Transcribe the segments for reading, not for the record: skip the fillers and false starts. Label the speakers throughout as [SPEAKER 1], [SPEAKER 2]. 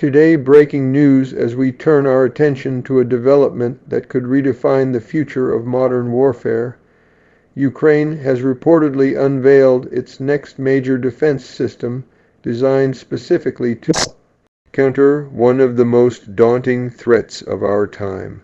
[SPEAKER 1] Today, breaking news as we turn our attention to a development that could redefine the future of modern warfare. Ukraine has reportedly unveiled its next major defense system designed specifically to counter one of the most daunting threats of our time: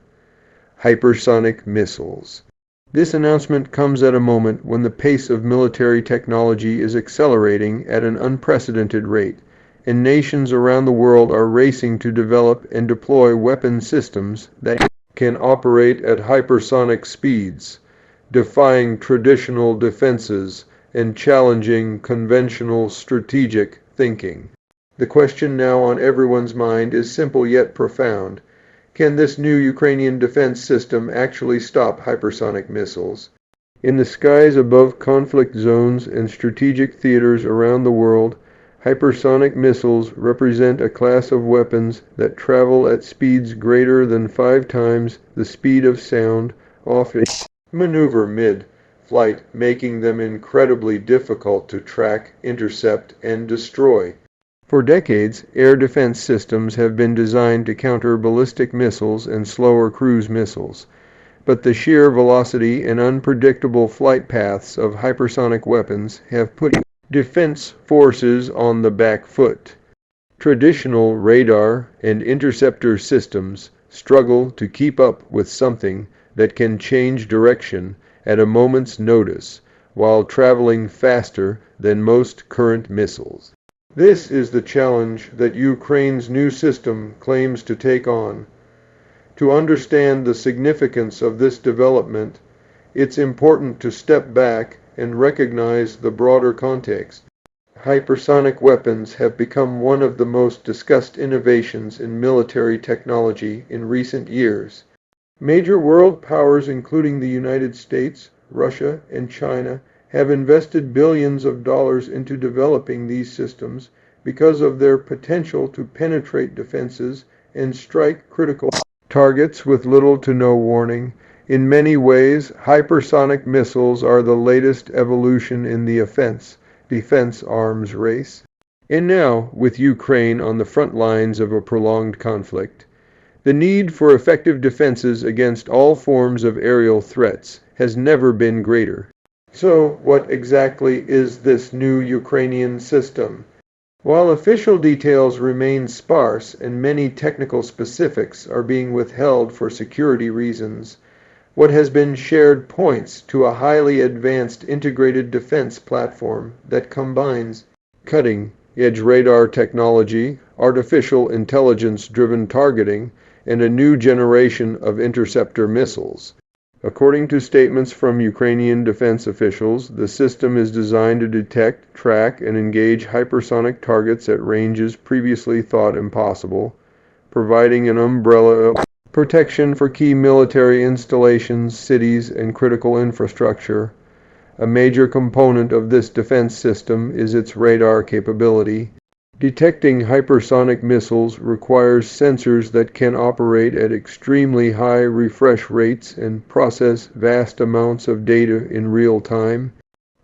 [SPEAKER 1] hypersonic missiles. This announcement comes at a moment when the pace of military technology is accelerating at an unprecedented rate, and nations around the world are racing to develop and deploy weapon systems that can operate at hypersonic speeds, defying traditional defenses and challenging conventional strategic thinking. The question now on everyone's mind is simple yet profound. Can this new Ukrainian defense system actually stop hypersonic missiles? In the skies above conflict zones and strategic theaters around the world, hypersonic missiles represent a class of weapons that travel at speeds greater than 5 times the speed of sound, often maneuver mid-flight, making them incredibly difficult to track, intercept, and destroy. For decades, air defense systems have been designed to counter ballistic missiles and slower cruise missiles, but the sheer velocity and unpredictable flight paths of hypersonic weapons have put defense forces on the back foot. Traditional radar and interceptor systems struggle to keep up with something that can change direction at a moment's notice while traveling faster than most current missiles. This is the challenge that Ukraine's new system claims to take on. To understand the significance of this development, it's important to step back and recognize the broader context. Hypersonic weapons have become one of the most discussed innovations in military technology in recent years. Major world powers, including the United States, Russia, and China, have invested billions of dollars into developing these systems because of their potential to penetrate defenses and strike critical targets with little to no warning. In many ways, hypersonic missiles are the latest evolution in the defense arms race. And now, with Ukraine on the front lines of a prolonged conflict, the need for effective defenses against all forms of aerial threats has never been greater. So, what exactly is this new Ukrainian system? While official details remain sparse and many technical specifics are being withheld for security reasons, what has been shared points to a highly advanced integrated defense platform that combines cutting-edge radar technology, artificial intelligence-driven targeting, and a new generation of interceptor missiles. According to statements from Ukrainian defense officials, the system is designed to detect, track, and engage hypersonic targets at ranges previously thought impossible, providing an umbrella of protection for key military installations, cities, and critical infrastructure. A major component of this defense system is its radar capability. Detecting hypersonic missiles requires sensors that can operate at extremely high refresh rates and process vast amounts of data in real time.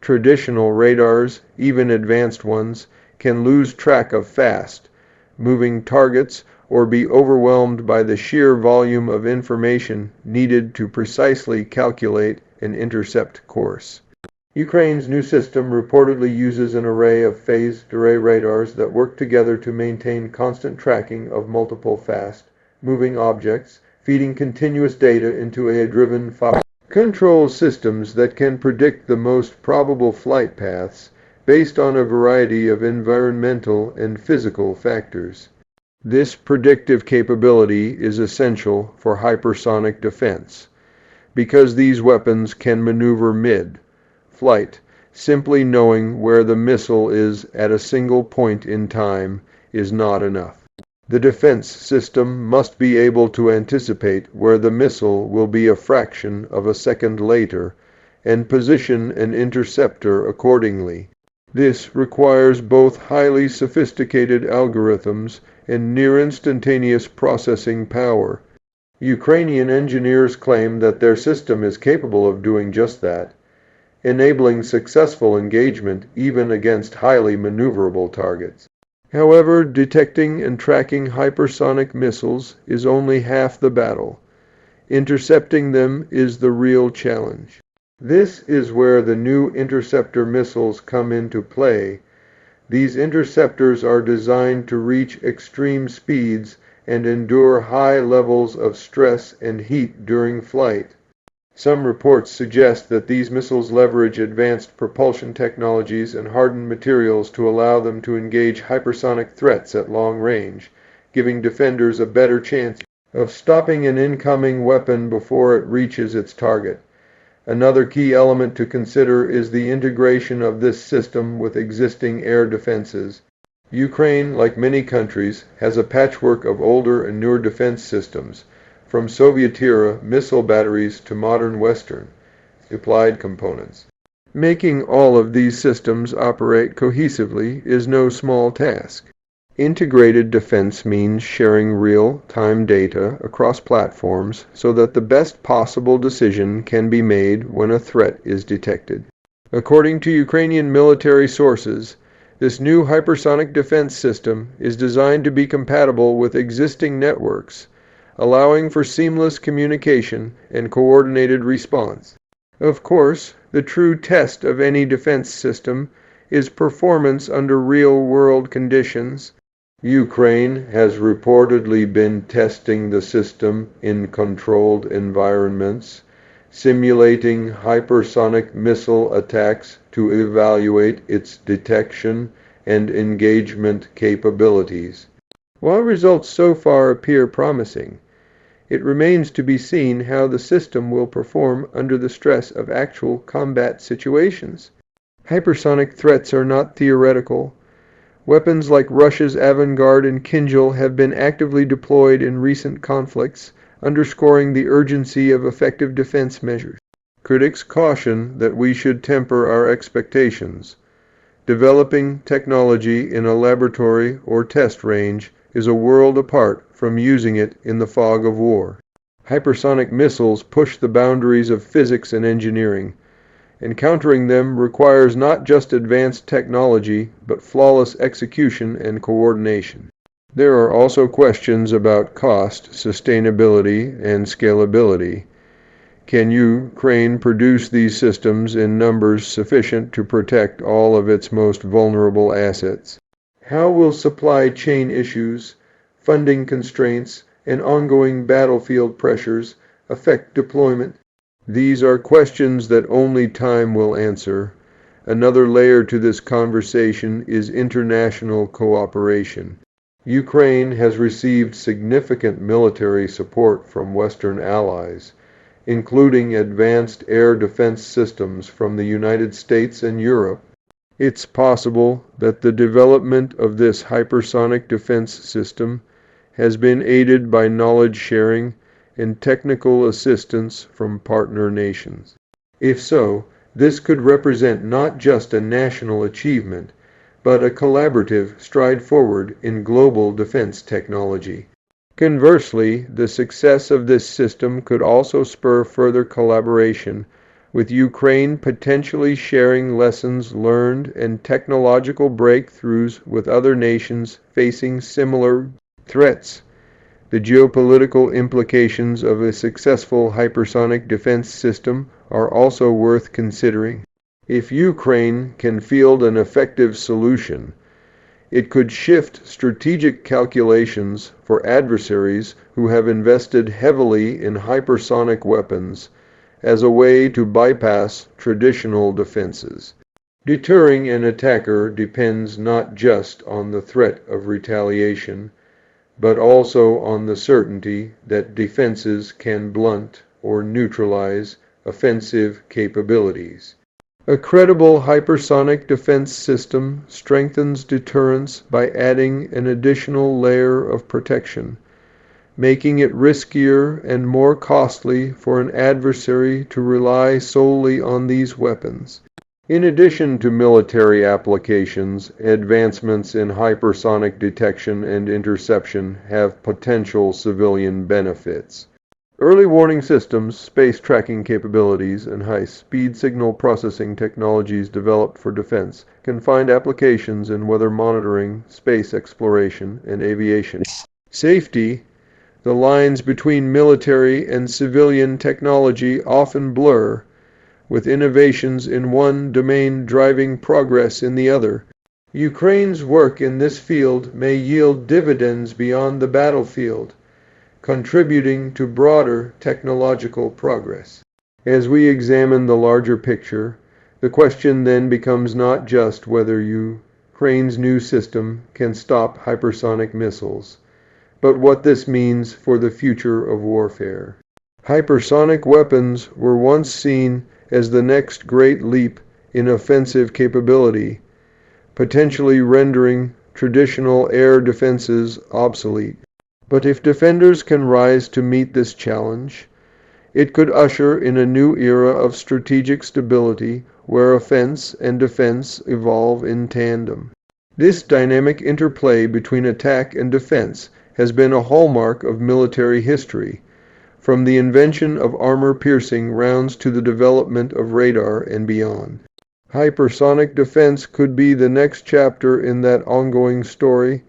[SPEAKER 1] Traditional radars, even advanced ones, can lose track of fast-moving targets or be overwhelmed by the sheer volume of information needed to precisely calculate an intercept course. Ukraine's new system reportedly uses an array of phased array radars that work together to maintain constant tracking of multiple fast-moving objects, feeding continuous data into AI-driven control systems that can predict the most probable flight paths based on a variety of environmental and physical factors. This predictive capability is essential for hypersonic defense, because these weapons can maneuver mid-flight. Simply knowing where the missile is at a single point in time is not enough. The defense system must be able to anticipate where the missile will be a fraction of a second later and position an interceptor accordingly. This requires both highly sophisticated algorithms and near-instantaneous processing power. Ukrainian engineers claim that their system is capable of doing just that, enabling successful engagement even against highly maneuverable targets. However, detecting and tracking hypersonic missiles is only half the battle. Intercepting them is the real challenge. This is where the new interceptor missiles come into play. These interceptors are designed to reach extreme speeds and endure high levels of stress and heat during flight. Some reports suggest that these missiles leverage advanced propulsion technologies and hardened materials to allow them to engage hypersonic threats at long range, giving defenders a better chance of stopping an incoming weapon before it reaches its target. Another key element to consider is the integration of this system with existing air defenses. Ukraine, like many countries, has a patchwork of older and newer defense systems, from Soviet-era missile batteries to modern Western applied components. Making all of these systems operate cohesively is no small task. Integrated defense means sharing real-time data across platforms so that the best possible decision can be made when a threat is detected. According to Ukrainian military sources, this new hypersonic defense system is designed to be compatible with existing networks, allowing for seamless communication and coordinated response. Of course, the true test of any defense system is performance under real-world conditions. Ukraine has reportedly been testing the system in controlled environments, simulating hypersonic missile attacks to evaluate its detection and engagement capabilities. While results so far appear promising, it remains to be seen how the system will perform under the stress of actual combat situations. Hypersonic threats are not theoretical. Weapons like Russia's Avangard and Kinjal have been actively deployed in recent conflicts, underscoring the urgency of effective defense measures. Critics caution that we should temper our expectations. Developing technology in a laboratory or test range is a world apart from using it in the fog of war. Hypersonic missiles push the boundaries of physics and engineering. Encountering them requires not just advanced technology, but flawless execution and coordination. There are also questions about cost, sustainability, and scalability. Can Ukraine produce these systems in numbers sufficient to protect all of its most vulnerable assets? How will supply chain issues, funding constraints, and ongoing battlefield pressures affect deployment? These are questions that only time will answer. Another layer to this conversation is international cooperation. Ukraine has received significant military support from Western allies, including advanced air defense systems from the United States and Europe. It's possible that the development of this hypersonic defense system has been aided by knowledge sharing and technical assistance from partner nations. If so, this could represent not just a national achievement, but a collaborative stride forward in global defense technology. Conversely, the success of this system could also spur further collaboration, with Ukraine potentially sharing lessons learned and technological breakthroughs with other nations facing similar threats. The geopolitical implications of a successful hypersonic defense system are also worth considering. If Ukraine can field an effective solution, it could shift strategic calculations for adversaries who have invested heavily in hypersonic weapons as a way to bypass traditional defenses. Deterring an attacker depends not just on the threat of retaliation, but also on the certainty that defenses can blunt or neutralize offensive capabilities. A credible hypersonic defense system strengthens deterrence by adding an additional layer of protection, making it riskier and more costly for an adversary to rely solely on these weapons. In addition to military applications, advancements in hypersonic detection and interception have potential civilian benefits. Early warning systems, space tracking capabilities, and high-speed signal processing technologies developed for defense can find applications in weather monitoring, space exploration, and aviation. Safety. The lines between military and civilian technology often blur, with innovations in one domain driving progress in the other. Ukraine's work in this field may yield dividends beyond the battlefield, contributing to broader technological progress. As we examine the larger picture, the question then becomes not just whether Ukraine's new system can stop hypersonic missiles, but what this means for the future of warfare. Hypersonic weapons were once seen as the next great leap in offensive capability, potentially rendering traditional air defenses obsolete. But if defenders can rise to meet this challenge, it could usher in a new era of strategic stability where offense and defense evolve in tandem. This dynamic interplay between attack and defense has been a hallmark of military history, from the invention of armor-piercing rounds to the development of radar and beyond. Hypersonic defense could be the next chapter in that ongoing story,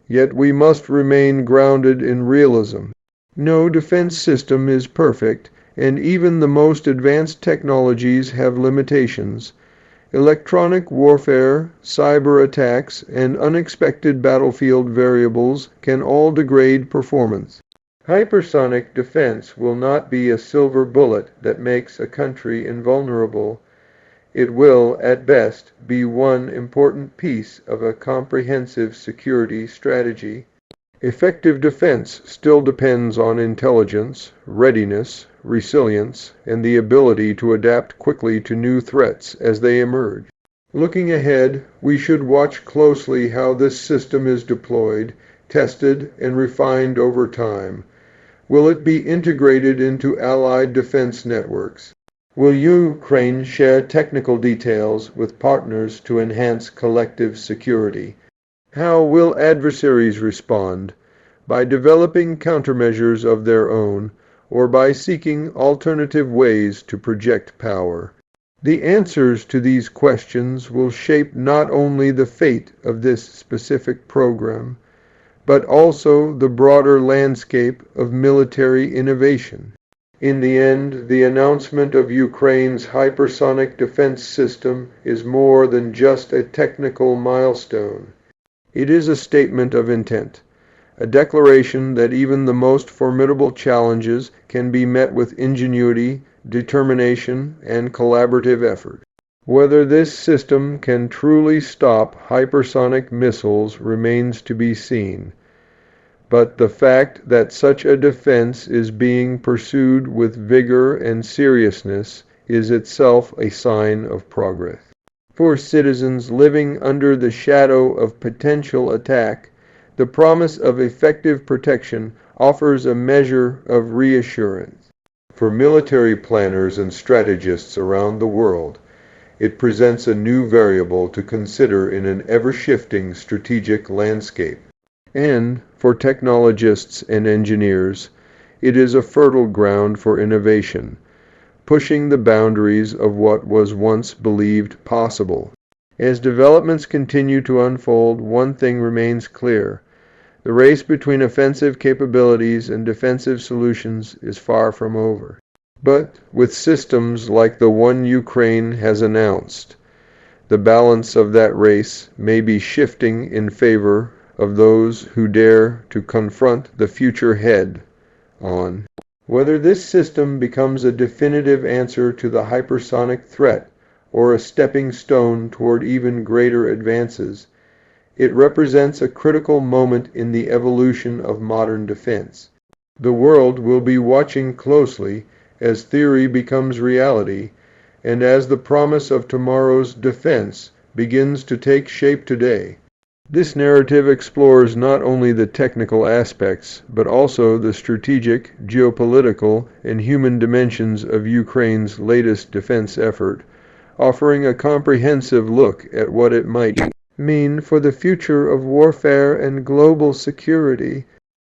[SPEAKER 1] yet we must remain grounded in realism. No defense system is perfect, and even the most advanced technologies have limitations. Electronic warfare, cyber attacks, and unexpected battlefield variables can all degrade performance. Hypersonic defense will not be a silver bullet that makes a country invulnerable. It will, at best, be one important piece of a comprehensive security strategy. Effective defense still depends on intelligence, readiness, resilience, and the ability to adapt quickly to new threats as they emerge. Looking ahead, we should watch closely how this system is deployed, tested, and refined over time. Will it be integrated into allied defense networks? Will Ukraine share technical details with partners to enhance collective security? How will adversaries respond? By developing countermeasures of their own, or by seeking alternative ways to project power? The answers to these questions will shape not only the fate of this specific program, but also the broader landscape of military innovation. In the end, the announcement of Ukraine's hypersonic defense system is more than just a technical milestone. It is a statement of intent, a declaration that even the most formidable challenges can be met with ingenuity, determination, and collaborative effort. Whether this system can truly stop hypersonic missiles remains to be seen. But the fact that such a defense is being pursued with vigor and seriousness is itself a sign of progress. For citizens living under the shadow of potential attack, the promise of effective protection offers a measure of reassurance. For military planners and strategists around the world, it presents a new variable to consider in an ever-shifting strategic landscape. And for technologists and engineers, it is a fertile ground for innovation, pushing the boundaries of what was once believed possible. As developments continue to unfold, one thing remains clear. The race between offensive capabilities and defensive solutions is far from over. But with systems like the one Ukraine has announced, the balance of that race may be shifting in favor of those who dare to confront the future head-on. Whether this system becomes a definitive answer to the hypersonic threat or a stepping stone toward even greater advances, it represents a critical moment in the evolution of modern defense. The world will be watching closely as theory becomes reality, and as the promise of tomorrow's defense begins to take shape today. This narrative explores not only the technical aspects, but also the strategic, geopolitical, and human dimensions of Ukraine's latest defense effort, offering a comprehensive look at what it might mean for the future of warfare and global security.